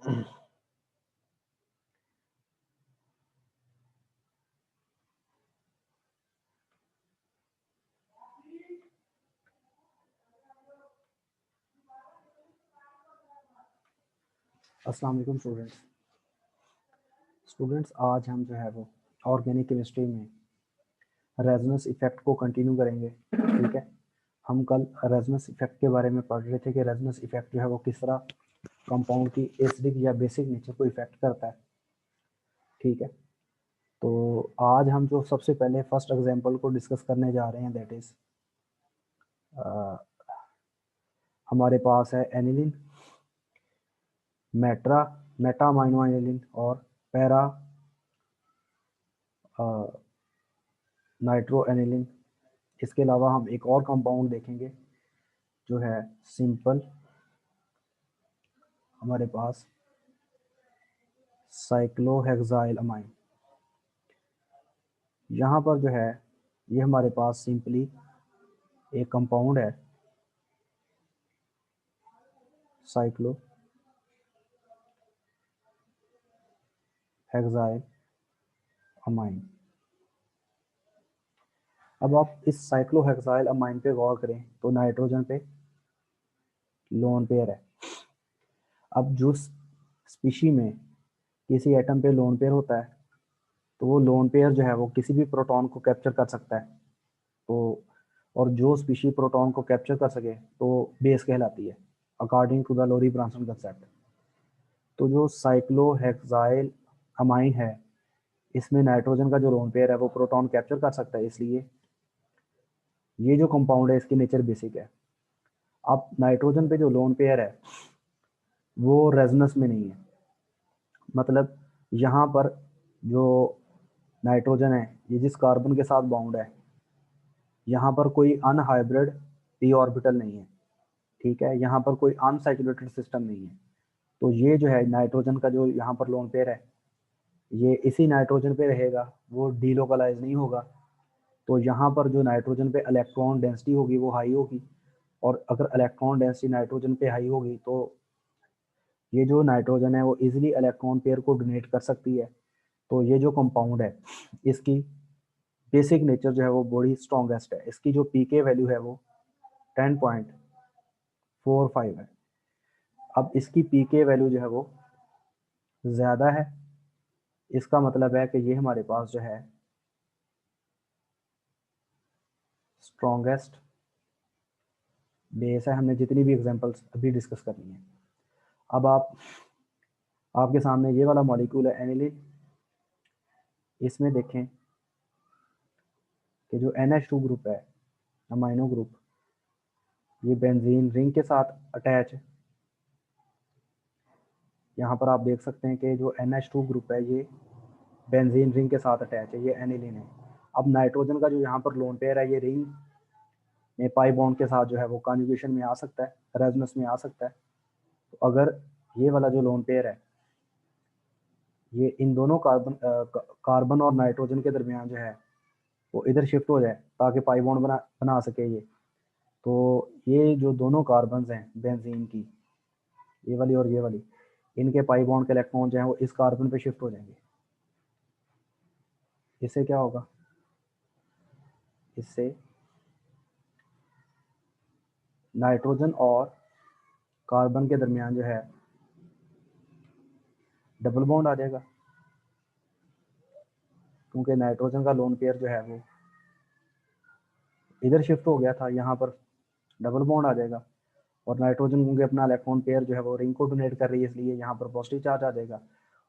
अस्सलाम वालेकुम स्टूडेंट्स, आज हम जो है वो ऑर्गेनिक केमिस्ट्री में रेजोनेंस इफेक्ट को कंटिन्यू करेंगे। ठीक है, हम कल रेजोनेंस इफेक्ट के बारे में पढ़ रहे थे कि रेजोनेंस इफेक्ट जो है वो किस तरह कंपाउंड की एसिडिक या बेसिक नेचर को इफेक्ट करता है। ठीक है, तो आज हम जो सबसे पहले फर्स्ट एग्जांपल को डिस्कस करने जा रहे हैं, दैट इज हमारे पास है एनिलीन, मेट्रा मेटामाइनो एनिलीन और पैरा नाइट्रो एनिलीन। इसके अलावा हम एक और कंपाउंड देखेंगे जो है सिंपल, हमारे पास साइक्लोहेक्साइल अमाइन। यहाँ पर जो है ये हमारे पास सिंपली एक कंपाउंड है साइक्लोहेक्साइल अमाइन। अब आप इस साइक्लोहेक्साइल अमाइन पे गौर करें तो नाइट्रोजन पे लोन पेयर है। अब जो स्पीशी में किसी एटम पे लोन पेयर होता है तो वो लोन पेयर जो है वो किसी भी प्रोटॉन को कैप्चर कर सकता है। तो और जो स्पीशी प्रोटॉन को कैप्चर कर सके तो बेस कहलाती है, according to the Lowry Bronsted concept. तो जो साइक्लोहेक्साइल अमाइन है, इसमें नाइट्रोजन का जो लोन पेयर है वो प्रोटॉन कैप्चर कर सकता है, इसलिए ये जो कंपाउंड है इसकी नेचर बेसिक है। अब नाइट्रोजन पे जो लोन पेयर है वो रेजोनेंस में नहीं है, मतलब यहाँ पर जो नाइट्रोजन है ये जिस कार्बन के साथ बाउंड है, यहाँ पर कोई अनहाइब्रिड पी ऑर्बिटल नहीं है। ठीक है, यहाँ पर कोई अनसैचुरेटेड सिस्टम नहीं है। तो ये जो है नाइट्रोजन का जो यहाँ पर लोन पेयर है ये इसी नाइट्रोजन पे रहेगा, वो डीलोकलाइज नहीं होगा। तो यहाँ पर जो नाइट्रोजन पे इलेक्ट्रॉन डेंसिटी होगी वो हाई होगी, और अगर इलेक्ट्रॉन डेंसिटी नाइट्रोजन पे हाई होगी तो ये जो नाइट्रोजन है वो इजीली इलेक्ट्रॉन पेयर को डोनेट कर सकती है। तो ये जो कंपाउंड है इसकी बेसिक नेचर जो है वो बड़ी स्ट्रॉन्गेस्ट है। इसकी जो पीके वैल्यू है वो 10.45 है। अब इसकी पीके वैल्यू जो है वो ज़्यादा है, इसका मतलब है कि ये हमारे पास जो है स्ट्रॉन्गेस्ट बेस है। हमने जितनी भी एग्जांपल्स अभी डिस्कस करनी है। अब आपके सामने ये वाला मॉलिक्यूल है एनिलीन। इसमें देखें कि जो NH2 ग्रुप है, अमाइनो ग्रुप, ये बेंजीन रिंग के साथ अटैच है। यहाँ पर आप देख सकते हैं कि जो NH2 ग्रुप है ये बेंजीन रिंग के साथ अटैच है, ये एनिलीन है। अब नाइट्रोजन का जो यहाँ पर लोन पेयर है ये रिंग में पाई बॉन्ड के साथ जो है वो कॉन्जुगेशन में आ सकता है, रेजोनेंस में आ सकता है। तो अगर ये वाला जो लोन पेयर है ये इन दोनों कार्बन और नाइट्रोजन के दरमियान जो है वो इधर शिफ्ट हो जाए ताकि पाई बॉन्ड बना सके ये, तो ये जो दोनों कार्बन हैं बेंजीन की, ये वाली और ये वाली, इनके पाई बॉन्ड के इलेक्ट्रॉन जो है वो इस कार्बन पे शिफ्ट हो जाएंगे। इससे क्या होगा, इससे नाइट्रोजन और कार्बन के दरमियान जो है डबल बॉन्ड आ जाएगा, क्योंकि नाइट्रोजन का लोन पेयर जो है वो इधर शिफ्ट हो गया था, यहाँ पर डबल बॉन्ड आ जाएगा। और नाइट्रोजन क्योंकि अपना इलेक्ट्रॉन पेयर जो है वो रिंग को डोनेट कर रही है, इसलिए यहाँ पर पॉजिटिव चार्ज आ जाएगा।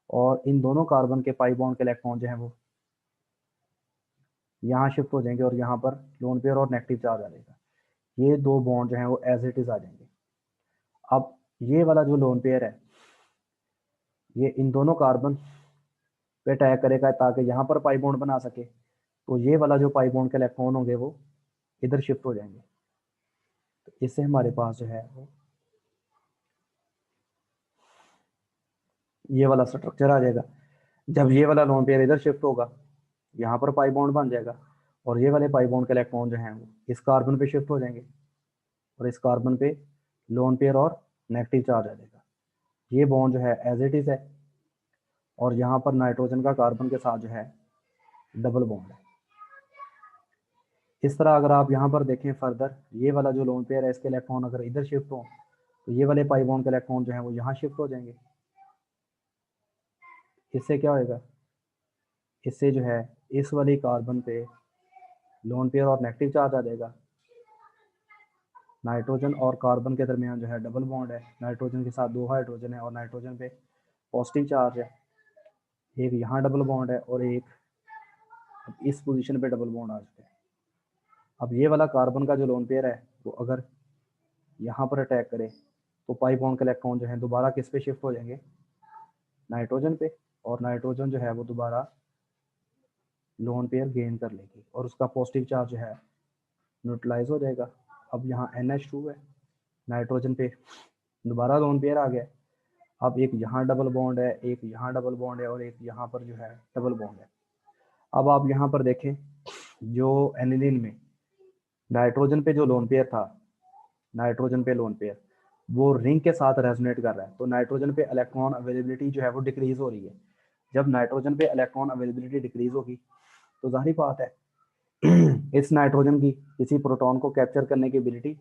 और इन दोनों कार्बन के पाई बॉन्ड के इलेक्ट्रॉन जो है वो यहाँ शिफ्ट हो जाएंगे और यहाँ पर लोन पेयर और नेगेटिव चार्ज आ जाएगा। ये दो बॉन्ड जो है वो एज इट इज आ जाएंगे। अब ये वाला जो लोन पेयर है ये इन दोनों कार्बन पे अटैक करेगा ताकि यहाँ पर पाई बॉन्ड बना सके। तो ये वाला जो पाई बॉन्ड के इलेक्ट्रॉन होंगे वो इधर शिफ्ट हो जाएंगे। तो इससे हमारे पास जो है वो ये वाला स्ट्रक्चर आ जाएगा। जब ये वाला लोन पेयर इधर शिफ्ट होगा यहाँ पर पाई बॉन्ड बन जाएगा, और ये वाले पाई बॉन्ड के इलेक्ट्रॉन जो हैं वो इस कार्बन पे शिफ्ट हो जाएंगे, और इस कार्बन पे लोन पेयर और नेगेटिव चार्ज आ जाएगा। ये बॉन्ड जो है एज इट इज़ है, और यहाँ पर नाइट्रोजन का कार्बन के साथ जो है डबल बॉन्ड है। इस तरह अगर आप यहाँ पर देखें फर्दर, ये वाला जो लोन पेयर है इसके इलेक्ट्रॉन अगर इधर शिफ्ट हो तो ये वाले पाई बॉन्ड के इलेक्ट्रॉन जो है वो यहाँ शिफ्ट हो जाएंगे। इससे क्या होएगा, इससे जो है इस वाली कार्बन पे लोन पेयर और नेगेटिव चार्ज आ जाएगा। नाइट्रोजन और कार्बन के दरमियान जो है डबल बॉन्ड है, नाइट्रोजन के साथ 2 हाइड्रोजन है और नाइट्रोजन पे पॉजिटिव चार्ज है। एक यहाँ डबल बॉन्ड है और एक इस पोजीशन पे डबल बॉन्ड आ चुका है। अब ये वाला कार्बन का जो लोन पेयर है वो अगर यहाँ पर अटैक करे तो पाई बॉन्ड के इलेक्ट्रॉन जो है दोबारा किस पे शिफ्ट हो जाएंगे, नाइट्रोजन पे, और नाइट्रोजन जो है वो दोबारा लोन पेयर गेन कर लेगी और उसका पॉजिटिव चार्ज जो है न्यूट्रलाइज हो जाएगा। अब यहाँ NH2 है, नाइट्रोजन पे दोबारा लोन पेयर आ गया। अब एक यहाँ डबल बॉन्ड है, एक यहाँ डबल बॉन्ड है और एक यहाँ पर जो है डबल बॉन्ड है। अब आप यहाँ पर देखें जो एनिलीन में नाइट्रोजन पे जो लोन पेयर था, नाइट्रोजन पे लोन पेयर वो रिंग के साथ रेजोनेट कर रहा है, तो नाइट्रोजन पे इलेक्ट्रॉन अवेलेबिलिटी जो है वो डिक्रीज हो रही है। जब नाइट्रोजन पे इलेक्ट्रॉन अवेलेबिलिटी डिक्रीज होगी तो जाहिर बात है इस नाइट्रोजन की किसी प्रोटॉन को कैप्चर करने की एबिलिटी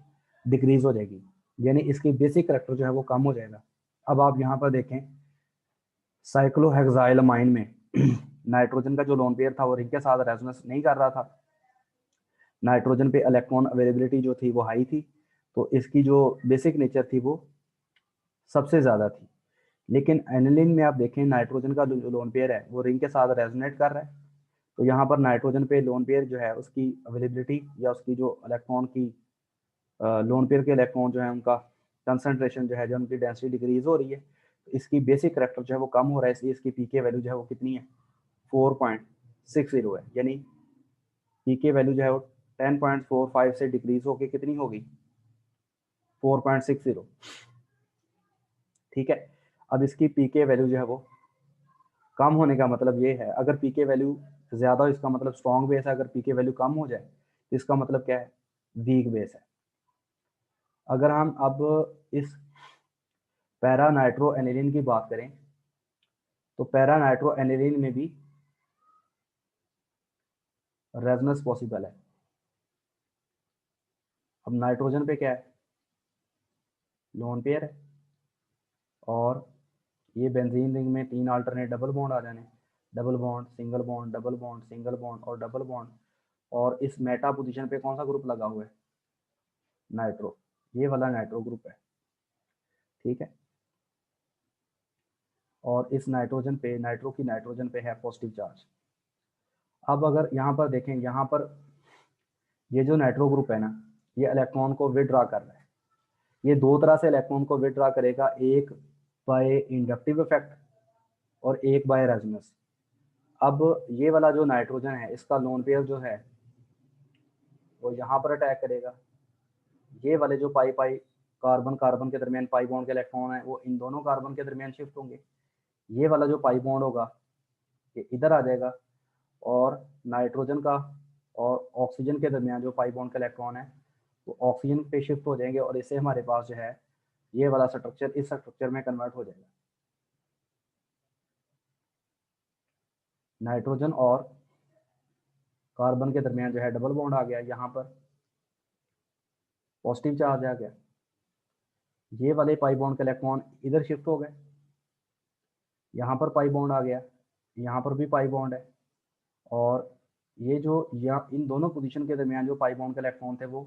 डिक्रीज हो जाएगी, यानी इसकी बेसिक करैक्टर जो है वो कम हो जाएगा। अब आप यहाँ पर देखें साइक्लोहेक्साइलमाइन में नाइट्रोजन का जो लोन पेयर था वो रिंग के साथ रेजोनेंस नहीं कर रहा था, नाइट्रोजन पे इलेक्ट्रॉन अवेलेबिलिटी जो थी वो हाई थी, तो इसकी जो बेसिक नेचर थी वो सबसे ज़्यादा थी। लेकिन एनिलीन में आप देखें नाइट्रोजन का जो लोन पेयर है वो रिंग के साथ रेजोनेट कर रहा है, तो यहाँ पर नाइट्रोजन पे लोन पेयर जो है उसकी अवेलेबिलिटी या उसकी जो इलेक्ट्रॉन की लोन पेयर के इलेक्ट्रॉन जो है उनका कंसंट्रेशन जो है, जो उनकी डेंसिटी डिक्रीज हो रही है, तो इसकी बेसिक करैक्टर जो है वो कम हो रहा है, इसलिए इसकी पीके वैल्यू जो है वो कितनी है 4.60 है, यानी पीके वैल्यू जो है वो 10.45 से डिक्रीज होकर कितनी होगी 4.60। ठीक है, अब इसकी पीके वैल्यू जो है वो कम होने का मतलब ये है, अगर पीके वैल्यू ज़्यादा हो इसका मतलब स्ट्रॉन्ग बेस है, अगर पीके वैल्यू कम हो जाए तो इसका मतलब क्या है, वीक बेस है। अगर हम अब इस पैरा नाइट्रो एनिलीन की बात करें तो पैरा नाइट्रो एनिलीन में भी रेजोनेंस पॉसिबल है। अब नाइट्रोजन पे क्या है, लोन पेयर है और ये बेंजीन रिंग में 3 अल्टरनेट डबल बॉन्ड आ जाने, double bond single bond double bond single bond और डबल बॉन्ड, और इस मेटा पोजीशन पे कौन सा ग्रुप लगा हुआ है, नाइट्रो, ये वाला नाइट्रो ग्रुप है। ठीक है, और इस नाइट्रोजन पे नाइट्रो की नाइट्रोजन पे है पॉजिटिव चार्ज। अब अगर यहाँ पर देखें, यहाँ पर ये जो नाइट्रो ग्रुप है ना ये इलेक्ट्रॉन को विड्रॉ कर रहा है, ये दो तरह से इलेक्ट्रॉन को विड्रॉ करेगा, एक बाय इंडक्टिव इफेक्ट और एक बाय रेजोनेंस। अब ये वाला जो नाइट्रोजन है इसका लोन पेयर जो है वो यहाँ पर अटैक करेगा, ये वाले जो पाई पाई कार्बन कार्बन के दरमियान पाई बॉन्ड के इलेक्ट्रॉन है वो इन दोनों कार्बन के दरमियान शिफ्ट होंगे, ये वाला जो पाई बॉन्ड होगा ये इधर आ जाएगा और नाइट्रोजन का और ऑक्सीजन के दरमियान जो पाई बॉन्ड का इलेक्ट्रॉन है वो ऑक्सीजन पे शिफ्ट हो जाएंगे और इससे हमारे पास जो है ये वाला स्ट्रक्चर इस स्ट्रक्चर में कन्वर्ट हो जाएगा। नाइट्रोजन और कार्बन के दरमियान जो है डबल बॉन्ड आ गया, यहाँ पर पॉजिटिव चार्ज आ गया, ये वाले पाई बॉन्ड के इलेक्ट्रॉन इधर शिफ्ट हो गए, यहाँ पर पाई बॉन्ड आ गया, यहाँ पर भी पाई बॉन्ड है, और ये जो या इन दोनों पोजीशन के दरमियान जो पाई बॉन्ड के इलेक्ट्रॉन थे वो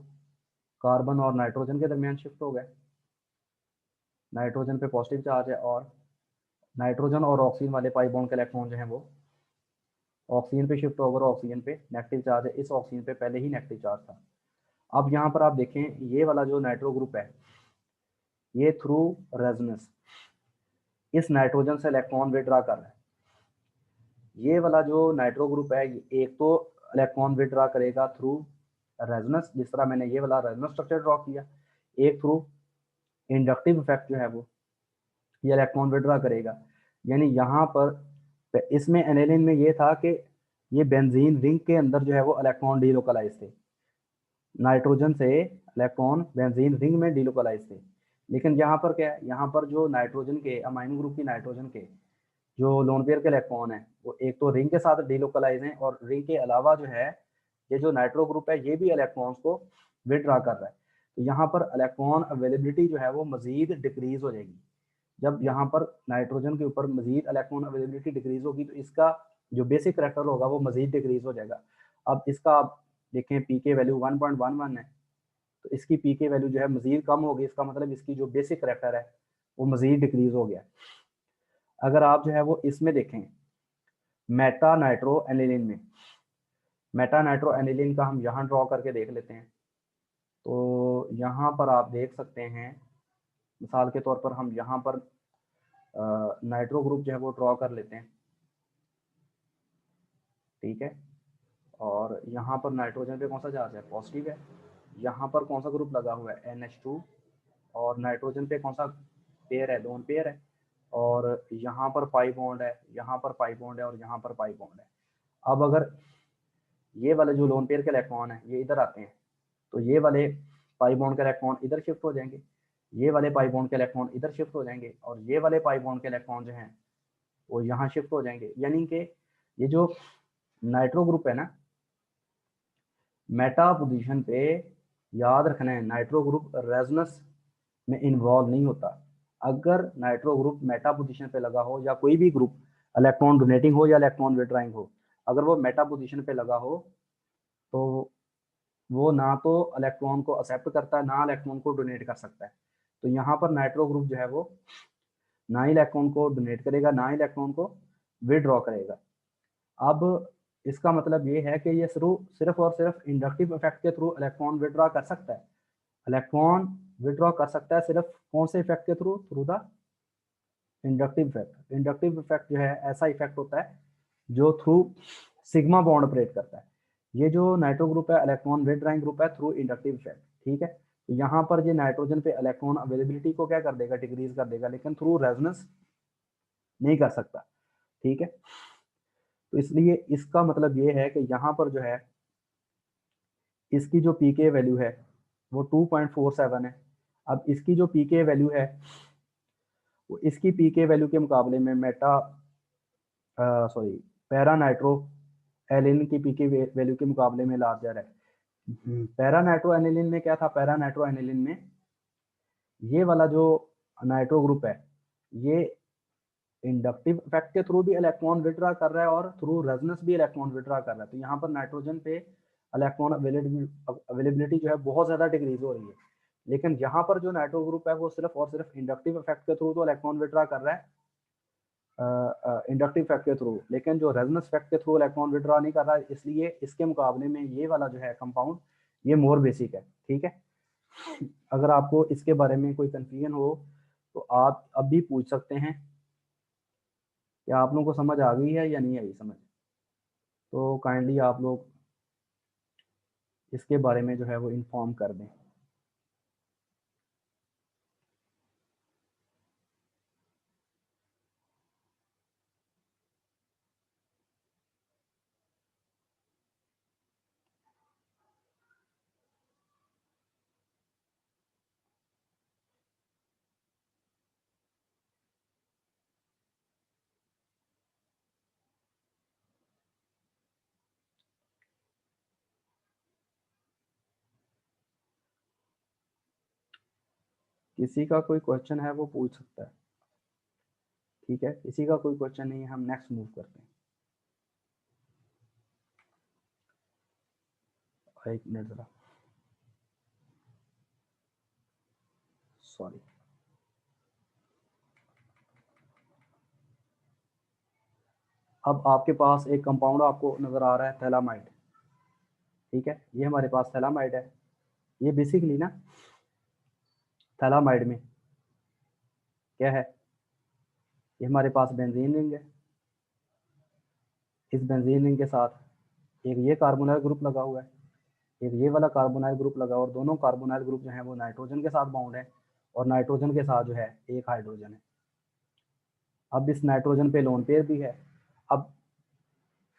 कार्बन और नाइट्रोजन के दरमियान शिफ्ट हो गए, नाइट्रोजन पे पॉजिटिव चार्ज है और नाइट्रोजन और ऑक्सीजन वाले पाई बॉन्ड के इलेक्ट्रॉन जो है वो ऑक्सीजन पे शिफ्ट होकर ऑक्सीजन पे नेगेटिव चार्ज है, इस ऑक्सीजन पे पहले ही नेगेटिव चार्ज था। अब यहाँ पर आप देखें ये वाला जो नाइट्रो ग्रुप है ये थ्रू रेजोनेंस इस नाइट्रोजन से इलेक्ट्रॉन विड्रॉ कर रहा है, ये वाला जो नाइट्रो ग्रुप है एक तो इलेक्ट्रॉन विड्रॉ करेगा थ्रू रेजोनेंस, जिस तरह मैंने ये वाला रेजोनेंस स्ट्रक्चर ड्रॉ किया, एक थ्रू इंडक्टिव इफेक्ट जो है वो ये इलेक्ट्रॉन विड्रॉ करेगा। यानी यहाँ पर इसमें एनिलीन में ये था कि ये बेंजीन रिंग के अंदर जो है वो इलेक्ट्रॉन डीलोकलाइज थे, नाइट्रोजन से इलेक्ट्रॉन बेंजीन रिंग में डीलोकलाइज थे, लेकिन यहाँ पर क्या है, यहाँ पर जो नाइट्रोजन के अमाइनो ग्रुप की नाइट्रोजन के जो लोन पेयर के इलेक्ट्रॉन है वो एक तो रिंग के साथ डिलोकलाइज हैं, और रिंग के अलावा जो है ये जो नाइट्रो ग्रुप है ये भी इलेक्ट्रॉन्स को विड्रॉ कर रहा है। तो यहाँ पर इलेक्ट्रॉन अवेलेबिलिटी जो है वो मजीद डिक्रीज हो जाएगी। जब यहाँ पर नाइट्रोजन के ऊपर मजीद इलेक्ट्रॉन अवेलेबिलिटी डिक्रीज होगी तो इसका जो बेसिक करैक्टर होगा वो मजीद डिक्रीज हो जाएगा। अब इसका आप देखें पी के वैल्यू 1.11 है, तो इसकी पी के वैल्यू जो है मजीद कम होगी, इसका मतलब इसकी जो बेसिक करैक्टर है वो मजीद डिक्रीज हो गया। अगर आप जो है वो इसमें देखें मेटा नाइट्रो एनिलीन में, मेटा नाइट्रो एनिलीन का हम यहाँ ड्रॉ करके देख लेते हैं। तो यहाँ पर आप देख सकते हैं, मिसाल के तौर पर हम यहाँ पर नाइट्रो ग्रुप जो है वो ड्रॉ कर लेते हैं, ठीक है। और यहाँ पर नाइट्रोजन पे कौन सा चार्ज है, पॉजिटिव है। यहाँ पर कौन सा ग्रुप लगा हुआ है, NH2, और नाइट्रोजन पे कौन सा पेयर है, लोन पेयर है। और यहाँ पर पाई बॉन्ड है, यहाँ पर पाई बॉन्ड है, और यहाँ पर पाई बॉन्ड है। अब अगर ये वाले जो लोन पेयर के इलेक्ट्रॉन है ये इधर आते हैं तो ये वाले पाई बॉन्ड के इलेक्ट्रॉन इधर शिफ्ट हो जाएंगे, ये वाले पाई बॉन्ड के इलेक्ट्रॉन इधर शिफ्ट हो जाएंगे, और ये वाले पाई बॉन्ड के इलेक्ट्रॉन जो हैं वो यहाँ शिफ्ट हो जाएंगे। यानी कि ये जो नाइट्रो ग्रुप है ना, मेटा पोजीशन पे याद रखना है नाइट्रो ग्रुप रेजोनेंस में इन्वॉल्व नहीं होता। अगर नाइट्रो ग्रुप मेटा पोजीशन पे लगा हो या कोई भी ग्रुप इलेक्ट्रॉन डोनेटिंग हो या इलेक्ट्रॉन विड्रॉइंग हो, अगर वो मेटा पोजीशन पे लगा हो तो वो ना तो इलेक्ट्रॉन को एक्सेप्ट करता है ना इलेक्ट्रॉन को डोनेट कर सकता है। तो यहाँ पर नाइट्रो ग्रुप जो है वो ना ही इलेक्ट्रॉन को डोनेट करेगा ना ही इलेक्ट्रॉन को विड्रॉ करेगा। अब इसका मतलब ये है कि ये सिर्फ और सिर्फ इंडक्टिव इफेक्ट के थ्रू इलेक्ट्रॉन विड्रॉ कर सकता है। इलेक्ट्रॉन विड्रॉ कर सकता है सिर्फ कौन से इफेक्ट के through, through the inductive effect. Inductive effect जो है ऐसा इफेक्ट होता है जो थ्रू सिग्मा बॉन्ड ऑपरेट करता है। ये जो नाइट्रो ग्रुप है इलेक्ट्रॉन विड्रॉइंग ग्रुप है थ्रू इंडक्टिव इफेक्ट, ठीक है। तो यहाँ पर ये नाइट्रोजन पे इलेक्ट्रॉन अवेलेबिलिटी को क्या कर देगा, डिक्रीज कर देगा, लेकिन थ्रू रेजोनेंस नहीं कर सकता, ठीक है। तो इसलिए इसका मतलब ये है कि यहाँ पर जो है इसकी जो पीके वैल्यू है वो 2.47 है। अब इसकी जो पीके वैल्यू है वो इसकी पीके वैल्यू के मुकाबले में meta sorry para nitro aniline की पीके वैल्यू के मुकाबले में लार्जर है। पैरा नाइट्रो एनिलिन में क्या था, पैरा नाइट्रो एनिलिन में ये वाला जो नाइट्रो ग्रुप है ये इंडक्टिव इफेक्ट के थ्रू भी इलेक्ट्रॉन विड्रॉ कर रहा है और थ्रू रेजोनेंस भी इलेक्ट्रॉन विड्रॉ कर रहा है। तो यहाँ पर नाइट्रोजन पे इलेक्ट्रॉन अवेलेबिलिटी जो है बहुत ज़्यादा डिक्रीज हो रही है। लेकिन यहाँ पर जो नाइट्रो ग्रुप है वो सिर्फ और सिर्फ इंडक्टिव इफेक्ट के थ्रू तो इलेक्ट्रॉन विड्रॉ कर रहा है, इंडक्टिव इफेक्ट के थ्रू, लेकिन जो रेजोनेंस इफेक्ट के थ्रू इलेक्ट्रॉन विड्रॉ नहीं कर रहा है। इसलिए इसके मुकाबले में ये वाला जो है कंपाउंड ये मोर बेसिक है, ठीक है। अगर आपको इसके बारे में कोई कंफ्यूजन हो तो आप अब भी पूछ सकते हैं। क्या आप लोगों को समझ आ गई है या नहीं आई समझ, तो काइंडली आप लोग इसके बारे में जो है वो इन्फॉर्म कर दें। किसी का कोई क्वेश्चन है वो पूछ सकता है, ठीक है। किसी का कोई क्वेश्चन नहीं है, हम नेक्स्ट मूव करते हैं। एक मिनट ज़रा, सॉरी। अब आपके पास एक कंपाउंड आपको नज़र आ रहा है थैलामाइड, ठीक है। ये हमारे पास थैलामाइड है। ये बेसिकली ना थैलामाइड में क्या है, ये हमारे पास बेंजीन रिंग है। इस बेंजीन रिंग के साथ एक ये कार्बोनाइल ग्रुप लगा हुआ है, एक ये वाला कार्बोनाइल ग्रुप लगा, और दोनों कार्बोनाइल ग्रुप जो है वो नाइट्रोजन के साथ बाउंड है, और नाइट्रोजन के साथ जो है एक हाइड्रोजन है। अब इस नाइट्रोजन पे लोन पेयर भी है। अब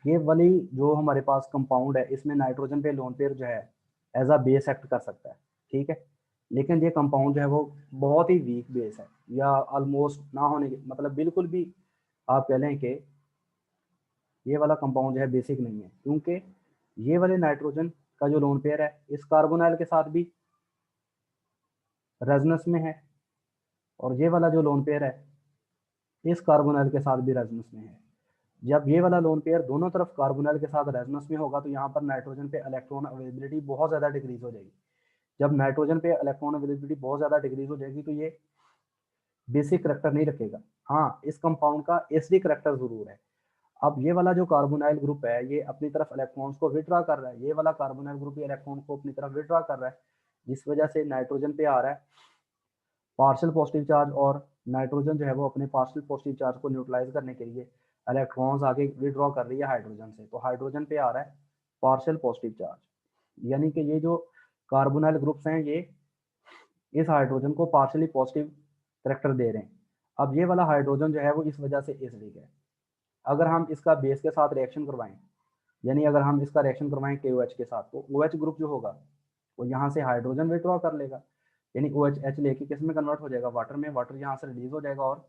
ये वाली जो हमारे पास कंपाउंड है इसमें नाइट्रोजन पे लोन पेयर जो है एज अ बेस एक्ट कर सकता है, ठीक है। लेकिन ये कंपाउंड जो है वो बहुत ही वीक बेस है, या ऑलमोस्ट ना होने के मतलब बिल्कुल भी आप कह लें कि ये वाला कंपाउंड जो है बेसिक नहीं है, क्योंकि ये वाले नाइट्रोजन का जो लोन पेयर है इस कार्बोनाइल के साथ भी रेजोनेंस में है, और ये वाला जो लोन पेयर है इस कार्बोनाइल के साथ भी रेजोनेंस में है। जब ये वाला लोन पेयर दोनों तरफ कार्बोनाइल के साथ रेजोनेंस में होगा तो यहाँ पर नाइट्रोजन पे इलेक्ट्रॉन अवेलेबिलिटी बहुत ज़्यादा डिक्रीज हो जाएगी। जब नाइट्रोजन पे इलेक्ट्रॉन अवेलेबिलिटी बहुत ज़्यादा डिक्रीज हो जाएगी तो ये बेसिक करेक्टर नहीं रखेगा। हाँ, इस कंपाउंड का एसिडी करेक्टर जरूर है। अब ये वाला जो कार्बोनाइल ग्रुप है ये अपनी तरफ इलेक्ट्रॉन्स को विड्रॉ कर रहा है, ये वाला कार्बोनाइल ग्रुप ये इलेक्ट्रॉन को अपनी तरफ विड्रॉ कर रहा है, जिस वजह से नाइट्रोजन पे आ रहा है पार्शियल पॉजिटिव चार्ज, और नाइट्रोजन जो है वो अपने पार्शियल पॉजिटिव चार्ज को न्यूट्रलाइज करने के लिए इलेक्ट्रॉन्स आगे विड्रॉ कर रही है हाइड्रोजन से, तो हाइड्रोजन पे आ रहा है पार्शियल पॉजिटिव चार्ज। यानी कि ये जो कार्बोनाइल ग्रुप्स हैं ये इस हाइड्रोजन को पार्शियली पॉजिटिव करेक्टर दे रहे हैं। अब ये वाला हाइड्रोजन जो है वो इस वजह से एसिडिक है। अगर हम इसका बेस के साथ रिएक्शन करवाएं, यानी अगर हम इसका रिएक्शन करवाएं KOH के साथ, तो OH ग्रुप जो होगा वो यहाँ से हाइड्रोजन विड्रॉ कर लेगा, यानी OH लेके किस में कन्वर्ट हो जाएगा, वाटर में। वाटर यहाँ से रिलीज हो जाएगा और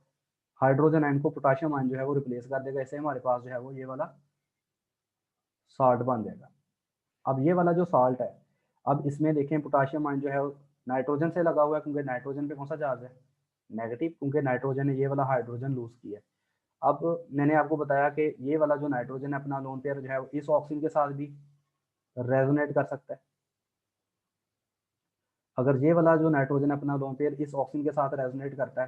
हाइड्रोजन आयन को पोटाशियम आयन जो है वो रिप्लेस कर देगा। इससे हमारे पास जो है वो ये वाला साल्ट बन जाएगा। अब ये वाला जो साल्ट है, अब इसमें देखें पोटाशियम आयन जो है नाइट्रोजन से लगा हुआ है, क्योंकि नाइट्रोजन पे कौन सा चार्ज है, नेगेटिव, क्योंकि नाइट्रोजन ने ये वाला हाइड्रोजन लूज किया है। अब मैंने आपको बताया कि ये वाला जो नाइट्रोजन है अपना लोन पेयर जो है इस ऑक्सीजन के साथ भी रेजोनेट कर सकता है। अगर ये वाला जो नाइट्रोजन अपना लोन पेयर इस ऑक्सीजन के साथ रेजोनेट करता है,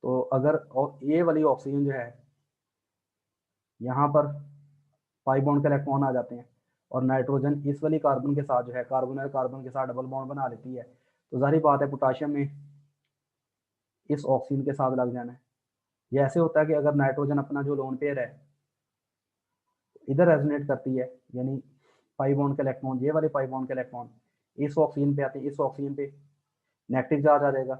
तो अगर ये वाली ऑक्सीजन जो है यहाँ पर पाई बॉन्ड के इलेक्ट्रॉन आ जाते हैं, और नाइट्रोजन इस वाली कार्बन के साथ जो है कार्बोनाइल कार्बन के साथ डबल बॉन्ड बना लेती है, तो जाहिर बात है पोटाशियम में इस ऑक्सीजन के साथ लग जाना है। ये ऐसे होता है कि अगर नाइट्रोजन अपना जो लोन पेयर है इधर रेजोनेट करती है, यानी पाई बॉन्ड के इलेक्ट्रॉन, ये वाले पाई बॉन्ड के इलेक्ट्रॉन इस ऑक्सीजन पे आते हैं, इस ऑक्सीजन पे नेगेटिव चार्ज आ जाएगा,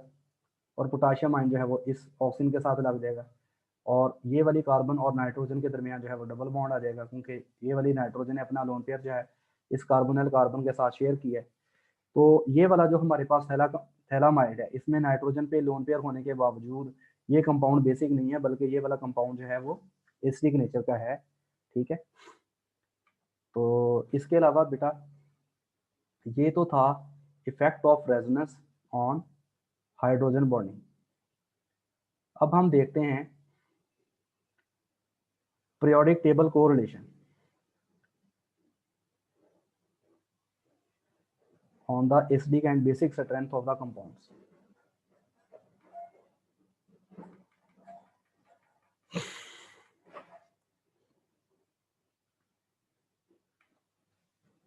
और पोटाशियम आयन जो है वो इस ऑक्सीजन के साथ लग जाएगा, और ये वाली कार्बन और नाइट्रोजन के दरमियान जो है वो डबल बॉन्ड आ जाएगा, क्योंकि ये वाली नाइट्रोजन ने अपना लोन पेयर जो है इस कार्बोनिल कार्बन के साथ शेयर किया है। तो ये वाला जो हमारे पास थैलामाइड है इसमें नाइट्रोजन पे लोन पेयर होने के बावजूद ये कंपाउंड बेसिक नहीं है, बल्कि ये वाला कंपाउंड जो है वो एसिडिक नेचर का है। ठीक है, तो इसके अलावा बेटा ये तो था effect of resonance on hydrogen bonding. अब हम देखते हैं periodic table correlation on the acidic and basic strength of the compounds.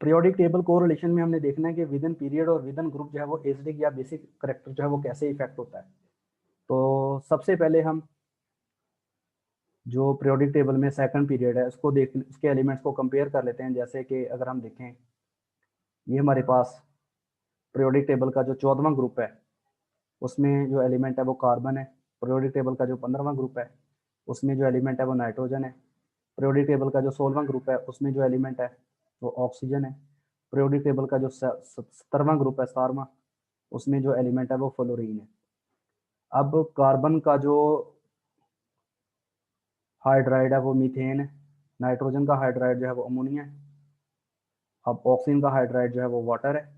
Periodic table correlation में हमने देखना है कि विद इन पीरियड और विद इन ग्रुप जो है वो एसिडिक या बेसिक करेक्टर जो है वो कैसे इफेक्ट होता है। तो सबसे पहले हम जो पीरियोडिक टेबल में सेकंड पीरियड है उसको देख उसके एलिमेंट्स को कंपेयर कर लेते हैं। जैसे कि अगर हम देखें ये हमारे पास पीरियोडिक टेबल का जो 14वां ग्रुप है उसमें जो एलिमेंट है वो कार्बन है। पीरियोडिक टेबल का जो 15वां ग्रुप है उसमें जो एलिमेंट है वो नाइट्रोजन है। पीरियोडिक टेबल का जो 16वां ग्रुप है उसमें जो एलिमेंट है वो ऑक्सीजन है। पीरियोडिक टेबल का जो 17वां ग्रुप है 17वां उसमें जो एलिमेंट है वो फ्लोरीन है। अब कार्बन का जो हाइड्राइड है वो मीथेन है। नाइट्रोजन का हाइड्राइड जो है वो अमोनिया है। अब ऑक्सीजन का हाइड्राइड जो है वो वाटर है,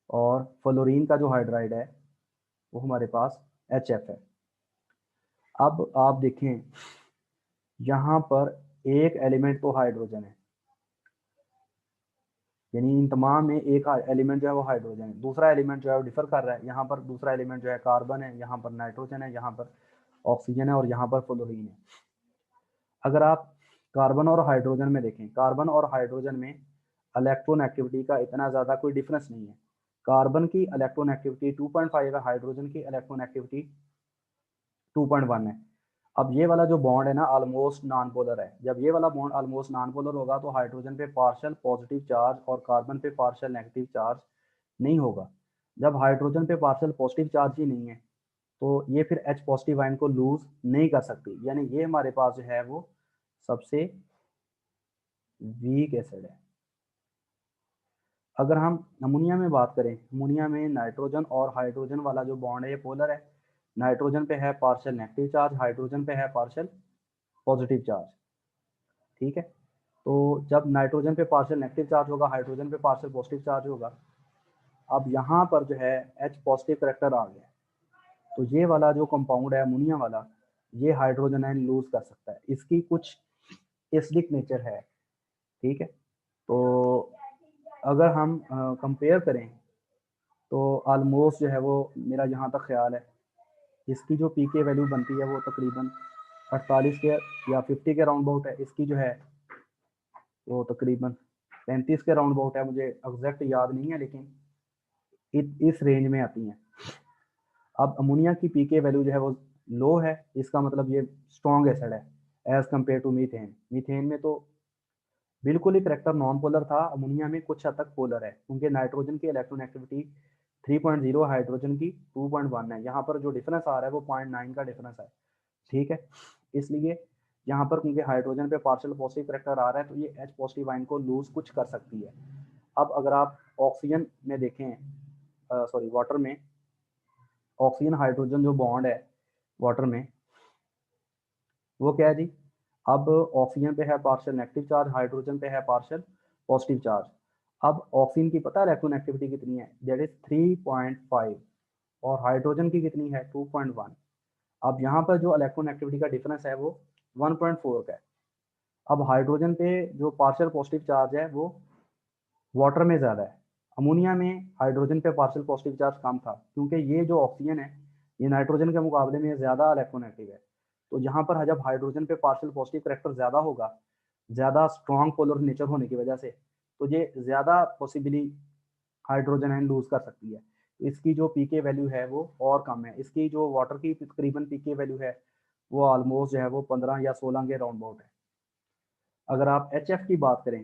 और फ्लोरीन का जो हाइड्राइड है वो हमारे पास HF है। अब आप देखें यहाँ पर एक एलिमेंट तो हाइड्रोजन है, यानी इन तमाम में एक एलिमेंट जो है वो हाइड्रोजन है। दूसरा एलिमेंट जो है वो डिफर कर रहा है, यहाँ पर दूसरा एलिमेंट जो है कार्बन है, यहाँ पर नाइट्रोजन है, यहाँ पर ऑक्सीजन है, और यहाँ पर फ्लोरीन है। अगर आप कार्बन और हाइड्रोजन में देखें, कार्बन और हाइड्रोजन में इलेक्ट्रॉन एक्टिविटी का इतना ज़्यादा कोई डिफरेंस नहीं है। कार्बन की इलेक्ट्रॉन एक्टिविटी 2.5 है, हाइड्रोजन की इलेक्ट्रॉन एक्टिविटी 2.1 है। अब ये वाला जो बॉन्ड है ना ऑलमोस्ट नॉन पोलर है। जब ये वाला बॉन्ड ऑलमोस्ट नॉन पोलर होगा तो हाइड्रोजन पे पार्शियल पॉजिटिव चार्ज और कार्बन पे पार्शियल नेगेटिव चार्ज नहीं होगा। जब हाइड्रोजन पे पार्शियल पॉजिटिव चार्ज ही नहीं है तो ये फिर H पॉजिटिव आयन को लूज नहीं कर सकती, यानी ये हमारे पास जो है वो सबसे वीक एसिड है। अगर हम अमोनिया में बात करें, अमोनिया में नाइट्रोजन और हाइड्रोजन वाला जो बॉन्ड है ये पोलर है। नाइट्रोजन पे है पार्शियल नेगेटिव चार्ज, हाइड्रोजन पे है पार्शियल पॉजिटिव चार्ज। ठीक है, तो जब नाइट्रोजन पे पार्शियल नेगेटिव चार्ज होगा, हाइड्रोजन पे पार्शियल पॉजिटिव चार्ज होगा। अब यहाँ पर जो है H पॉजिटिव करेक्टर आ गया, तो ये वाला जो कंपाउंड है अमोनिया वाला, ये हाइड्रोजन आयन लूज कर सकता है, इसकी कुछ एसिडिक नेचर है। ठीक है, तो अगर हम कंपेयर करें तो ऑलमोस्ट जो है वो, मेरा जहाँ तक ख्याल है, इसकी जो पीके वैल्यू बनती है वो तकरीबन 48 के या 50 के राउंड अबाउट है। इसकी जो है वो तकरीबन 35 के राउंड अबाउट है, मुझे एग्जैक्ट याद नहीं है, लेकिन इस रेंज में आती हैं। अब अमोनिया की पीके वैल्यू जो है वो लो है, इसका मतलब ये स्ट्रॉन्ग एसिड है as compared to methane. Methane में तो बिल्कुल ही करेक्टर नॉन पोलर था, अमोनिया में कुछ हद तक पोलर है, क्योंकि नाइट्रोजन की इलेक्ट्रोनेगेटिविटी 3.0, हाइड्रोजन की 2.1 है। यहाँ पर जो डिफरेंस आ रहा है वो 0.9 का डिफरेंस है। ठीक है, इसलिए यहाँ पर क्योंकि हाइड्रोजन पे पार्शियल पॉजिटिव करेक्टर आ रहा है, तो ये H पॉजिटिव आयन को लूज कुछ कर सकती है। अब अगर आप ऑक्सीजन में देखें, सॉरी वाटर में, ऑक्सीजन हाइड्रोजन जो बॉन्ड है वाटर में, वो क्या है जी, अब ऑक्सीजन पे है पार्शियल नेगेटिव चार्ज, हाइड्रोजन पे है पार्शियल पॉजिटिव चार्ज। अब ऑक्सीजन की पता है इलेक्ट्रोनेगेटिविटी कितनी है, दैट इज 3.5, और हाइड्रोजन की कितनी है 2.1। अब यहाँ पर जो इलेक्ट्रोनेगेटिविटी का डिफरेंस है वो 1.4 का है। अब हाइड्रोजन पे जो पार्शियल पॉजिटिव चार्ज है वो वाटर में ज़्यादा है, अमोनिया में हाइड्रोजन पे पार्शियल पॉजिटिव चार्ज कम था, क्योंकि ये जो ऑक्सीजन है ये नाइट्रोजन के मुकाबले में ज़्यादा इलेक्ट्रोनेगेटिव है। तो यहाँ पर जब हाइड्रोजन पे पार्शियल पॉजिटिव करेक्टर ज़्यादा होगा, ज़्यादा स्ट्रॉन्ग पोलर नेचर होने की वजह से, तो ये ज़्यादा पॉसिबली हाइड्रोजन आयन लूज कर सकती है। इसकी जो पीके वैल्यू है वो और कम है, इसकी जो वाटर की तकरीबन पीके वैल्यू है वो ऑलमोस्ट जो है वो 15 या 16 के राउंड अबाउट है। अगर आप HF की बात करें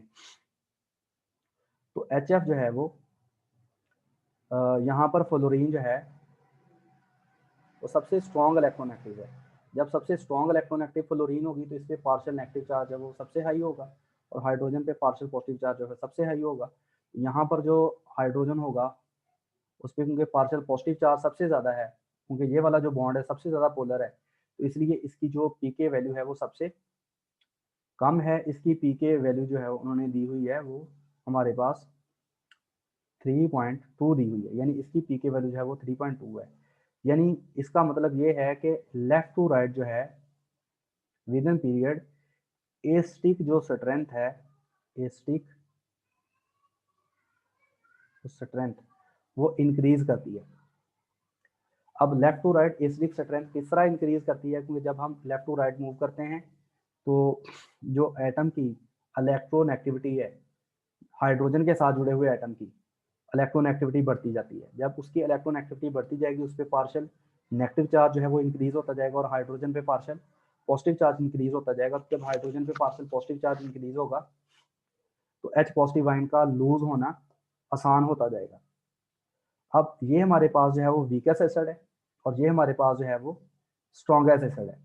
तो HF जो है वो यहाँ पर फ्लोरीन जो है वो सबसे स्ट्रॉन्ग इलेक्ट्रोनेगेटिव है। जब सबसे स्ट्रॉन्ग इलेक्ट्रोनेगेटिव फ्लोरीन होगी तो इस पर पार्शियल नेगेटिव चार्ज है वो सबसे हाई होगा, और हाइड्रोजन पे पार्शियल पॉजिटिव चार्ज जो है सबसे हाई होगा। यहाँ पर जो हाइड्रोजन होगा उस पर क्योंकि पार्शियल पॉजिटिव चार्ज सबसे ज़्यादा है, क्योंकि ये वाला जो बॉन्ड है सबसे ज़्यादा पोलर है, तो इसलिए इसकी जो पीके वैल्यू है वो सबसे कम है। इसकी पीके वैल्यू जो है उन्होंने दी हुई है वो हमारे पास 3.2 दी हुई है, यानी इसकी पीके वैल्यू जो है वो 3.2 है। यानी इसका मतलब ये है कि लेफ्ट टू राइट जो है विद इन पीरियड एस्टिक जो स्ट्रेंथ है, एस्टिक स्ट्रेंथ वो इंक्रीज करती है। अब left to right acidic strength किस तरह इंक्रीज करती है, क्योंकि जब हम लेफ्ट टू राइट मूव करते हैं तो जो एटम की इलेक्ट्रोनेगेटिविटी है, हाइड्रोजन के साथ जुड़े हुए एटम की इलेक्ट्रोनेगेटिविटी बढ़ती जाती है। जब उसकी इलेक्ट्रोनेगेटिविटी बढ़ती जाएगी उस पर पार्शियल नेगेटिव चार्ज जो है वो इंक्रीज होता जाएगा, और हाइड्रोजन पे पार्शियल पॉजिटिव चार्ज इंक्रीज होता जाएगा। जब हाइड्रोजन पे पार्शियल पॉजिटिव चार्ज इंक्रीज होगा तो H पॉजिटिव आयन का लूज होना आसान होता जाएगा। अब ये हमारे पास जो है वो वीकेस्ट एसिड है, और ये हमारे पास जो है वो स्ट्रॉन्गेस्ट एसिड है।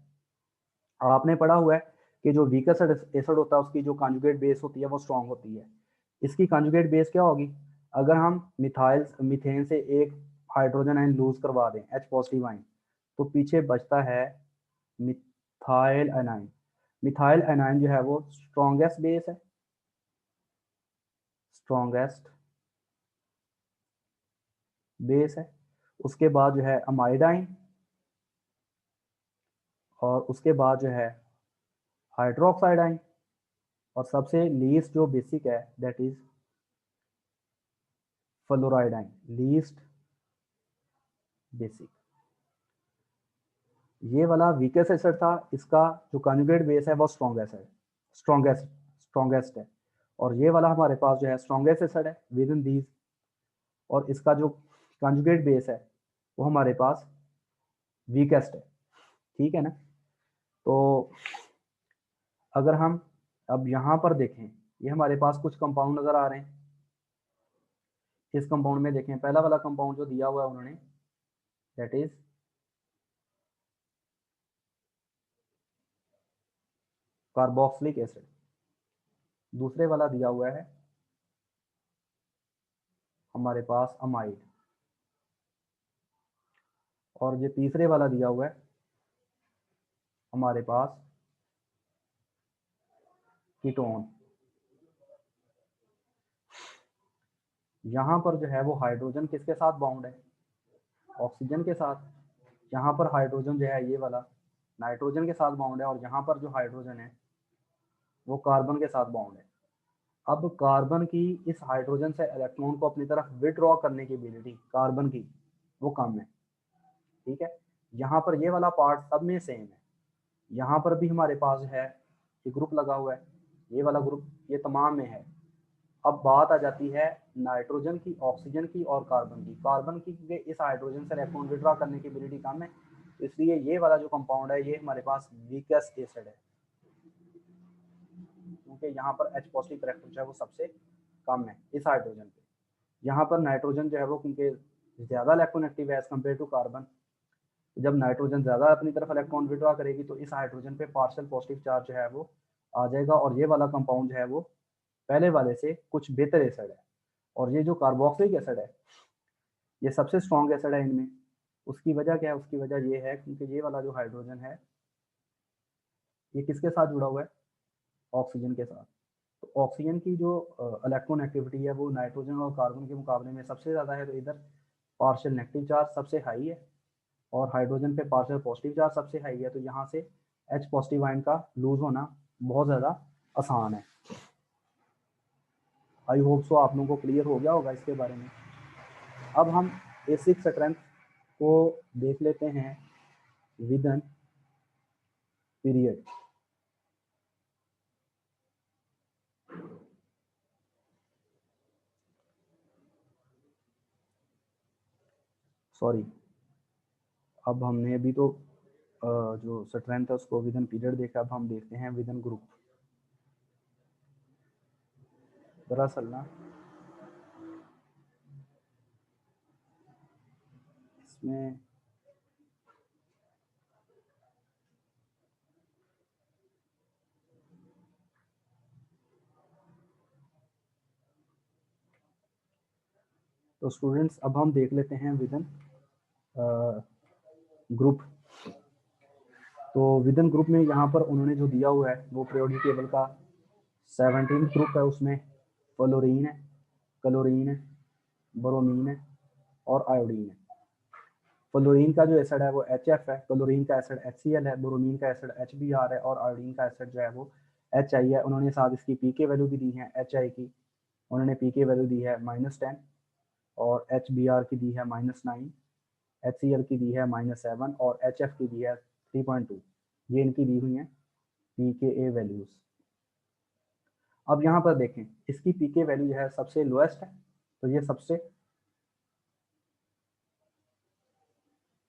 और आपने पढ़ा हुआ है कि जो वीकेस्ट एसिड होता है उसकी जो कॉन्जुगेट बेस होती है वो स्ट्रॉन्ग होती है। इसकी कॉन्जुगेट बेस क्या होगी, अगर हम मीथेन से एक हाइड्रोजन आयन लूज करवा दें H पॉजिटिव आयन, तो पीछे बचता है मिथाइल एनाइन। मिथाइल एनाइन जो है वो स्ट्रॉन्गेस्ट बेस है, स्ट्रॉन्गेस्ट बेस है। उसके बाद जो है अमाइडाइन, और उसके बाद जो है हाइड्रोक्साइड आयन, और सबसे लीस्ट जो बेसिक है that is fluoride ion, least basic. ये वाला वीकेस्ट एसिड था, इसका जो कॉन्जुगेट बेस है वो स्ट्रॉन्गेस्ट है, स्ट्रॉन्गेस्ट है। और ये वाला हमारे पास जो है स्ट्रॉन्गेस्ट एसिड है विद इन दीज, और इसका जो कॉन्जुगेट बेस है वो हमारे पास वीकेस्ट है। ठीक है ना, तो अगर हम अब यहाँ पर देखें, ये हमारे पास कुछ कंपाउंड नज़र आ रहे हैं। इस कंपाउंड में देखें, पहला वाला कंपाउंड जो दिया हुआ है उन्होंने दैट इज कार्बोक्सिलिक एसिड। दूसरे वाला दिया हुआ है हमारे पास अमाइड, और ये तीसरे वाला दिया हुआ है हमारे पास कीटोन। यहाँ पर जो है वो हाइड्रोजन किसके साथ बाउंड है, ऑक्सीजन के साथ। यहाँ पर हाइड्रोजन जो है ये वाला नाइट्रोजन के साथ बाउंड है, और यहाँ पर जो हाइड्रोजन है वो कार्बन के साथ बाउंड है। अब कार्बन की इस हाइड्रोजन से इलेक्ट्रॉन को अपनी तरफ विड्रॉ करने की एबिलिटी कार्बन की वो कम है, ठीक है। यहाँ पर ये वाला पार्ट सब में सेम है, यहाँ पर भी हमारे पास है ये ग्रुप लगा हुआ है, ये वाला ग्रुप ये तमाम में है। अब बात आ जाती है नाइट्रोजन की, ऑक्सीजन की और कार्बन की। कार्बन की क्योंकि इस हाइड्रोजन से इलेक्ट्रॉन विड्रॉ करने की एबिलिटी कम है, इसलिए ये वाला जो कंपाउंड है ये हमारे पास वीकेस्ट एसिड है, क्योंकि यहाँ पर H पॉजिटिव करैक्टर जो है वो सबसे कम है इस हाइड्रोजन पे। यहाँ पर नाइट्रोजन जो है वो क्योंकि ज़्यादा इलेक्ट्रोनेगेटिव है एज कम्पेयर टू कार्बन, जब नाइट्रोजन ज़्यादा अपनी तरफ इलेक्ट्रॉन विड्रॉ करेगी तो इस हाइड्रोजन पे पार्शियल पॉजिटिव चार्ज जो है वो आ जाएगा, और ये वाला कंपाउंड जो है वो पहले वाले से कुछ बेहतर एसिड है। और ये जो कार्बोक्सिलिक एसिड है ये सबसे स्ट्रॉन्ग एसिड है इनमें। उसकी वजह क्या है, उसकी वजह ये है क्योंकि ये वाला जो हाइड्रोजन है ये किसके साथ जुड़ा हुआ है, ऑक्सीजन के साथ। तो ऑक्सीजन की जो इलेक्ट्रोनेगेटिविटी है वो नाइट्रोजन और कार्बन के मुकाबले में सबसे ज़्यादा है, तो इधर पार्शियल नेगेटिव चार्ज सबसे हाई है, और हाइड्रोजन पे पार्शियल पॉजिटिव चार्ज सबसे हाई है, तो यहाँ से H पॉजिटिव आयन का लूज होना बहुत ज़्यादा आसान है। आई होप सो आप लोगों को क्लियर हो गया होगा इसके बारे में। अब हम एसिड स्ट्रेंथ को देख लेते हैं विद एन पीरियड। सॉरी, अब हमने अभी तो जो स्ट्रेंथ है उसको विद एन पीरियड देखा, अब हम देखते हैं विद एन ग्रुप। दरअसल ना इसमें तो स्टूडेंट्स अब हम देख लेते हैं विद एन ग्रुप। तो विद एन ग्रुप में यहाँ पर उन्होंने जो दिया हुआ है वो पीरियोडिक टेबल का 17 ग्रुप है, उसमें फ्लोरीन है, क्लोरीन है, ब्रोमीन है और आयोडीन है। फ्लोरीन का जो एसिड है वो HF है, क्लोरीन का एसिड HCl है, ब्रोमीन का एसिड HBr है, और आयोडीन का एसिड जो है वो HI है। उन्होंने साथ इसकी पीके वैल्यू भी दी है, HI की उन्होंने पीके वैल्यू दी है -10, और HBr की दी है -9, HCl की दी है -7, और HF की दी है 3.2। ये इनकी दी हुई है pKa वैल्यूज। अब यहाँ पर देखें इसकी पीके वैल्यू जो है सबसे लोएस्ट है, तो ये सबसे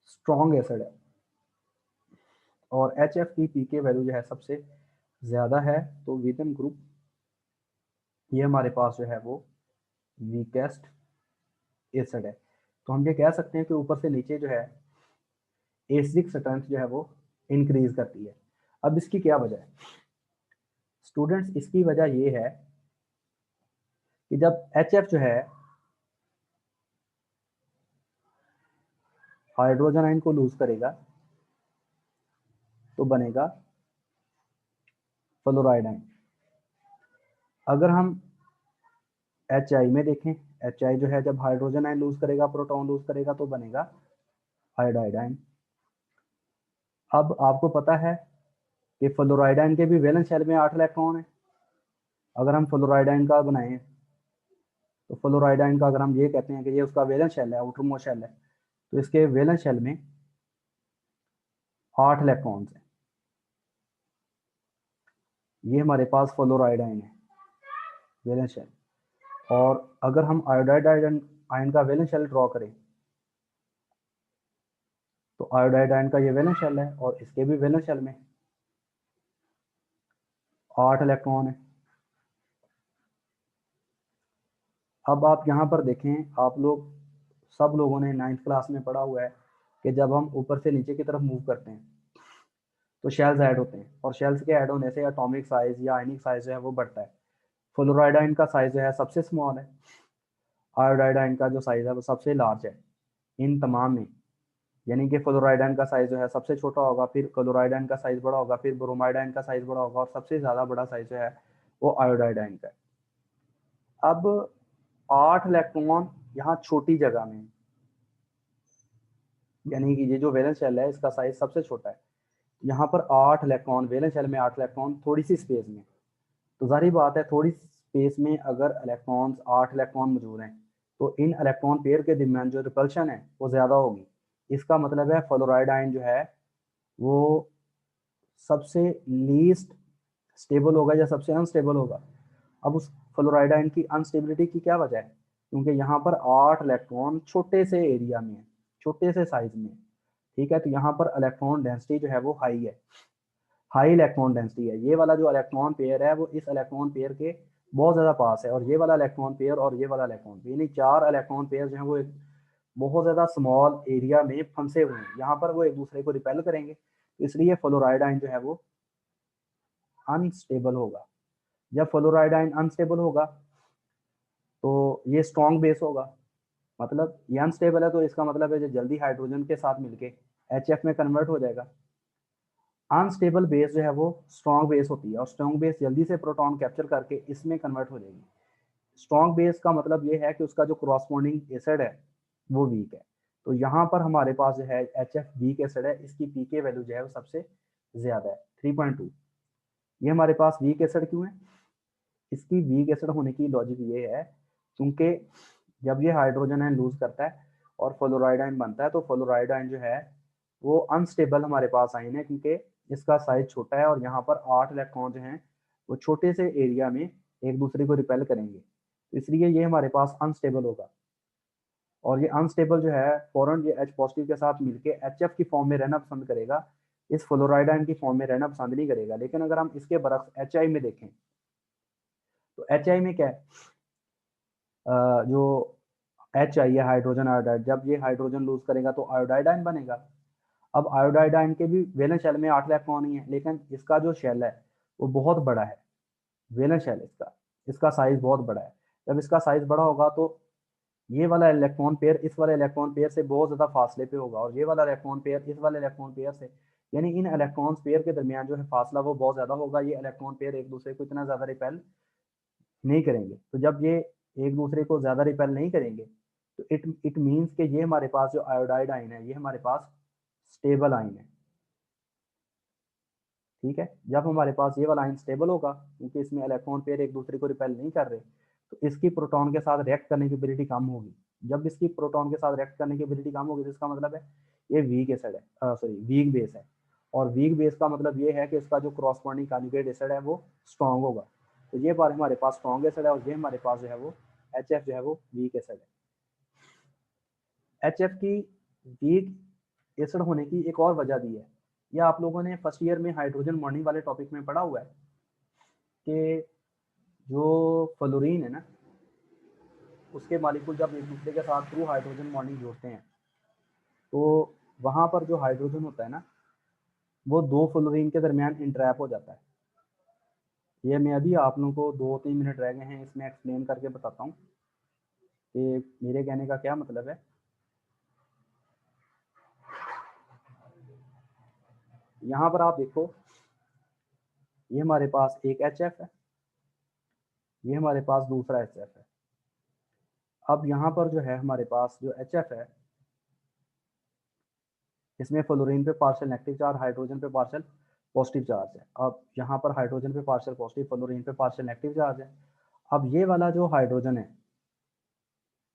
स्ट्रॉन्ग एसिड है, और HF की पीके वैल्यू जो है सबसे ज़्यादा है, तो विद इन ग्रुप ये हमारे पास जो है वो वीकेस्ट एसिड है। तो हम ये कह सकते हैं कि ऊपर से नीचे जो है एसिडिक स्ट्रेंथ जो है वो इंक्रीज करती है। अब इसकी क्या वजह है स्टूडेंट्स, इसकी वजह ये है कि जब HF जो है हाइड्रोजन आयन को लूज करेगा तो बनेगा फ्लोराइड आयन। अगर हम HI में देखें, HI जो है जब हाइड्रोजन आयन लूज करेगा, प्रोटॉन लूज करेगा, तो बनेगा आयोडाइड आयन। अब आपको पता है कि फ्लोराइड आयन के भी वैलेंस शेल में 8 इलेक्ट्रॉन है। अगर हम फ्लोराइड आयन का बनाएं तो फ्लोराइड आयन का अगर हम ये कहते हैं कि ये उसका वैलेंस शेल है, आउटर मोस्ट शेल है, तो इसके वैलेंस शेल में 8 इलेक्ट्रॉन्स हैं। ये हमारे पास फ्लोराइड आयन है वैलेंस शेल। और अगर हम आयोडाइड आयन का वैलेंस शेल ड्रॉ करें तो आयोडाइड आयन का ये वैलेंस शेल है, और इसके भी वैलेंस शेल में 8 इलेक्ट्रॉन है। अब आप यहाँ पर देखें, आप लोग सब लोगों ने 9th क्लास में पढ़ा हुआ है कि जब हम ऊपर से नीचे की तरफ मूव करते हैं तो शेल्स ऐड होते हैं, और शेल्स के ऐड होने से एटॉमिक साइज या आयनिक साइज जो है वो बढ़ता है। फ्लोराइड आयन का साइज जो है सबसे स्मॉल है, आयोडाइड आयन का जो साइज है वो सबसे लार्ज है इन तमाम में, यानी कि फ्लोराइड आयन का साइज जो है सबसे छोटा होगा, फिर क्लोराइड आयन का साइज बड़ा होगा, फिर ब्रोमाइड आयन का साइज बड़ा होगा, और सबसे ज़्यादा बड़ा साइज जो है वो आयोडाइड आयन का है। अब 8 इलेक्ट्रॉन यहाँ छोटी जगह में, यानी कि ये जो वैलेंस शेल है इसका साइज सबसे छोटा है, यहाँ पर 8 इलेक्ट्रॉन, वैलेंस शेल में 8 इलेक्ट्रॉन थोड़ी सी स्पेस में, तो जाहिर बात है थोड़ी स्पेस में अगर इलेक्ट्रॉन्स 8 इलेक्ट्रॉन मौजूद हैं तो इन इलेक्ट्रॉन पेयर के दरमियान जो रिपल्शन है वो ज़्यादा होगी। इसका मतलब है फ्लोराइड आयन जो है वो सबसे लीस्ट स्टेबल होगा या सबसे अनस्टेबल होगा। अब उस फ्लोराइड आयन की अनस्टेबिलिटी की क्या वजह है? क्योंकि यहाँ पर 8 इलेक्ट्रॉन छोटे से एरिया में है, छोटे से साइज में, ठीक है। तो यहाँ पर इलेक्ट्रॉन डेंसिटी जो है वो हाई है, हाई इलेक्ट्रॉन डेंसिटी है। ये वाला जो इलेक्ट्रॉन पेयर है वो इस इलेक्ट्रॉन पेयर के बहुत ज़्यादा पास है, और ये वाला इलेक्ट्रॉन पेयर और ये वाला इलेक्ट्रॉन पेयर, यानी 4 इलेक्ट्रॉन पेयर जो है वो एक बहुत ज़्यादा स्मॉल एरिया में फंसे हुए हैं, यहाँ पर वो एक दूसरे को रिपेल करेंगे, इसलिए फ्लोराइड आयन जो है वो अनस्टेबल होगा। जब फ्लोराइड आयन अनस्टेबल होगा तो ये स्ट्रॉन्ग बेस होगा, मतलब ये अनस्टेबल है तो इसका मतलब है जो जल्दी हाइड्रोजन के साथ मिलके HF में कन्वर्ट हो जाएगा। अनस्टेबल बेस जो है वो स्ट्रॉन्ग बेस होती है, और स्ट्रॉन्ग बेस जल्दी से प्रोटॉन कैप्चर करके इसमें कन्वर्ट हो जाएगी। स्ट्रॉन्ग बेस का मतलब ये है कि उसका जो क्रॉसबॉन्डिंग एसिड है वो वीक है। तो यहाँ पर हमारे पास जो है HF वीक एसिड है, इसकी पीके वैल्यू जो है वो सबसे ज़्यादा है 3.2। ये हमारे पास वीक एसिड क्यों है? इसकी वीक एसिड होने की लॉजिक ये है क्योंकि जब ये हाइड्रोजन आयन लूज करता है और फ्लोराइड आयन बनता है तो फ्लोराइड आयन जो है वो अनस्टेबल हमारे पास आयन है, क्योंकि इसका साइज छोटा है और यहाँ पर 8 इलेक्ट्रॉन जो हैं वो छोटे से एरिया में एक दूसरे को रिपेल करेंगे, इसलिए ये हमारे पास अनस्टेबल होगा। और ये अनस्टेबल जो है फौरन ये H पॉजिटिव के साथ मिलके HF की फॉर्म में रहना पसंद करेगा, इस फ्लोराइड आयन की फॉर्म में रहना पसंद नहीं करेगा। लेकिन अगर हम इसके बरक्स HI में देखें तो HI में क्या है, जो HI है हाइड्रोजन आयोडाइड, जब ये हाइड्रोजन लूज करेगा तो आयोडाइड आयन बनेगा। अब आयोडाइड आयन के भी वैलेंस शेल में 8 इलेक्ट्रॉन ही है, लेकिन इसका जो शेल है वो बहुत बड़ा है, वैलेंस शेल इसका साइज बहुत बड़ा है। जब इसका साइज बड़ा होगा तो ये वाला इलेक्ट्रॉन पेयर इस वाले इलेक्ट्रॉन पेयर से बहुत ज़्यादा फासले पे होगा, और ये वाला इलेक्ट्रॉन पेयर इस वाले इलेक्ट्रॉन पेयर से, यानी इन इलेक्ट्रॉन्स पेयर के दरमियान जो है फासला वो बहुत ज़्यादा होगा। ये इलेक्ट्रॉन पेयर एक दूसरे को इतना ज़्यादा रिपेल नहीं करेंगे। तो जब ये एक दूसरे को ज़्यादा रिपेल नहीं करेंगे तो इट मीन्स कि ये हमारे पास जो आयोडाइड आयन है ये हमारे पास स्टेबल आयन है, ठीक है। जब हमारे पास ये वाला आयन स्टेबल होगा क्योंकि इसमें इलेक्ट्रॉन पेयर एक दूसरे को रिपेल नहीं कर रहे, तो इसकी प्रोटॉन के साथ रिएक्ट करने की एबिलिटी कम होगी। जब इसकी प्रोटॉन के साथ रिएक्ट करने की एबिलिटी कम होगी तो इसका मतलब है ये वीक एसिड है, सॉरी वीक बेस है। और वीक बेस का मतलब ये है कि इसका जो क्रॉसबॉन्डिंग कॉन्जुगेट एसिड है वो स्ट्रॉन्ग होगा। तो ये बार हमारे पास स्ट्रॉन्ग एसिड है, और ये हमारे पास जो है वो HF जो है वो वीक एसिड है। HF की वीक एसिड होने की एक और वजह भी है, यह आप लोगों ने फर्स्ट ईयर में हाइड्रोजन बॉन्डिंग वाले टॉपिक में पढ़ा हुआ है कि जो फ्लोरीन है ना उसके मॉलिक्यूल जब एक दूसरे के साथ थ्रू हाइड्रोजन बॉन्डिंग जोड़ते हैं तो वहाँ पर जो हाइड्रोजन होता है ना वो 2 फ्लोरीन के दरमियान इंट्रैप हो जाता है। ये मैं अभी आप लोगों को 2-3 मिनट रह गए हैं इसमें एक्सप्लेन करके बताता हूँ कि मेरे कहने का क्या मतलब है। यहाँ पर आप देखो ये हमारे पास एक HF है, ये हमारे पास दूसरा HF है। अब यहाँ पर जो है हमारे पास जो HF है इसमें फ्लोरीन पे पार्शियल नेगेटिव चार्ज, हाइड्रोजन पे पार्शियल पॉजिटिव चार्ज है। अब यहाँ पर हाइड्रोजन पे पार्शियल पॉजिटिव, फ्लोरीन पे पार्शियल नेगेटिव चार्ज है। अब ये वाला जो हाइड्रोजन है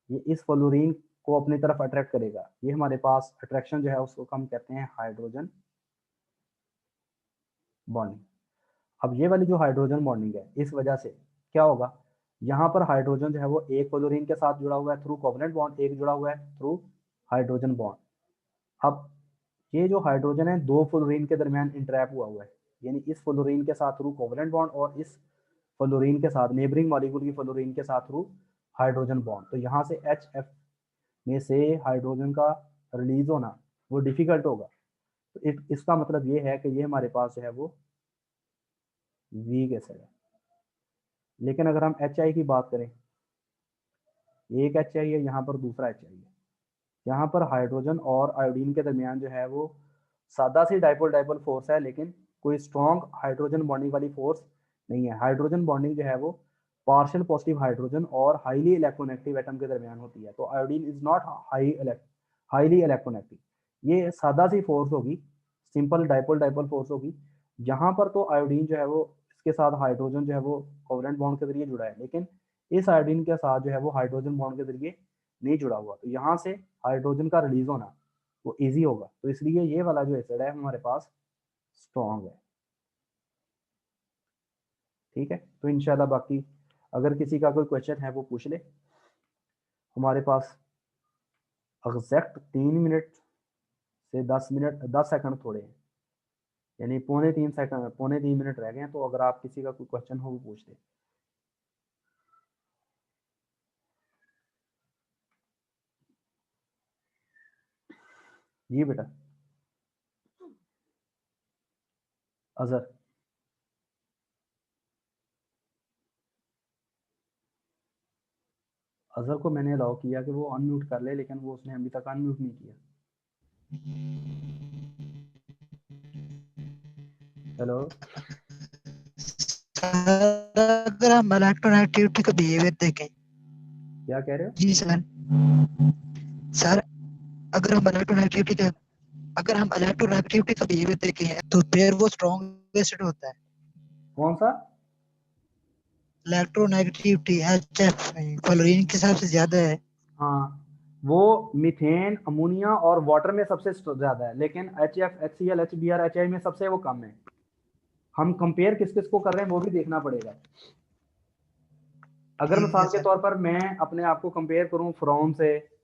ये इस फ्लोरीन को अपनी तरफ अट्रैक्ट करेगा, ये हमारे पास अट्रैक्शन जो है उसको हम कहते हैं हाइड्रोजन बॉन्डिंग। अब ये वाली जो हाइड्रोजन बॉन्डिंग है इस वजह से क्या होगा, यहाँ पर हाइड्रोजन जो है वो एक फ्लोरीन के साथ जुड़ा हुआ है थ्रू कोवलेंट बॉन्ड, एक जुड़ा हुआ है थ्रू हाइड्रोजन बॉन्ड। अब ये जो हाइड्रोजन है 2 फ्लोरीन के दरमियान इंटरैप हुआ है, यानी इस फ्लोरीन के साथ थ्रू कोवलेंट बॉन्ड और इस फ्लोरीन के साथ नेबरिंग मॉलिक्यूल की फ्लोरीन के साथ थ्रू हाइड्रोजन बॉन्ड। तो यहाँ से HF में से हाइड्रोजन का रिलीज होना वो डिफिकल्ट होगा। तो इसका मतलब ये है कि ये हमारे पास जो है वो वीक एसिड है। लेकिन अगर हम HI की बात करें एक H है, यहाँ पर दूसरा H है। यहाँ पर हाइड्रोजन और आयोडीन के दरमियान जो है वो सादा सी डाइपोल डाइपोल फोर्स है, लेकिन कोई स्ट्रॉन्ग हाइड्रोजन बॉन्डिंग वाली फोर्स नहीं है। हाइड्रोजन बॉन्डिंग जो है वो पार्शियल पॉजिटिव हाइड्रोजन और हाईली इलेक्ट्रोनेगेटिव एटम के दरमियान होती है। तो iodine is not highly electronegative, ये सादा सी फोर्स होगी, सिंपल डाइपोल डाइपोल फोर्स होगी। यहाँ पर तो आयोडीन जो है वो इसके साथ हाइड्रोजन जो है वो कोवलेंट बॉन्ड के जरिए जुड़ा है, लेकिन इस आयोडीन के साथ जो है वो हाइड्रोजन बॉन्ड के जरिए नहीं जुड़ा हुआ। तो यहाँ से हाइड्रोजन का रिलीज होना वो इजी होगा, तो इसलिए ये वाला जो एसिड है हमारे पास स्ट्रॉन्ग है। ठीक है, तो इंशाल्लाह बाकी अगर किसी का कोई क्वेश्चन है वो पूछ ले। हमारे पास एग्जैक्ट 3 मिनट से 10 मिनट 10 सेकंड थोड़े हैं, यानी पौने 3 मिनट रह गए हैं। तो अगर आप किसी का कोई क्वेश्चन हो वो पूछ ले। जी बेटा। अजहर, अजहर को मैंने अलाउ किया कि वो अनम्यूट कर ले, लेकिन वो उसने अभी तक अनम्यूट नहीं किया। हेलो। अगर हम इलेक्ट्रोनेगेटिविटी का बिहेवियर देखें। क्या कह रहे हो? जी सर। सर अगर हम इलेक्ट्रोनेगेटिविटी का बिहेवियर देखें तो फिर वो स्ट्रॉन्गेस्ट होता है। कौन सा? इलेक्ट्रोनेगेटिविटी HF फ्लोरीन के हिसाब से ज्यादा है। हाँ, वो मीथेन, अमोनिया और वाटर में सबसे ज्यादा है, लेकिन HF, HCl, HBr, HI में सबसे वो कम है। हम कंपेयर किस किस को कर रहे हैं वो भी देखना पड़ेगा। अगर ठीक है मिसाल के सर। तौर पर मैं अपने आप को कंपेयर करूं फ्रॉम से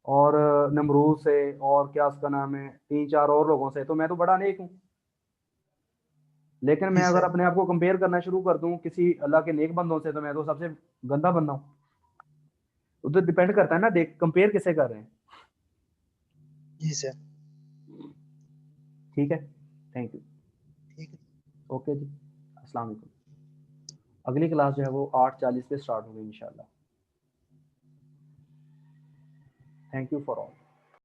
और नमरूद से और क्या उसका नाम है 3-4 और लोगों से, तो मैं तो बड़ा नेक हूँ। लेकिन मैं जी अगर सर। अपने आप को कंपेयर करना शुरू कर दूं किसी अल्लाह के नेक बंदों से, तो मैं तो सबसे गंदा बंदा हूँ। तो डिपेंड करता है ना, देख कंपेयर किसे कर रहे हैं। जी सर। ठीक है, थैंक यू। ठीक है। ओके जी, अस्सलाम वालेकुम। अगली क्लास जो है वो 8:40 पे स्टार्ट होगी इंशाल्लाह। Thank you for all.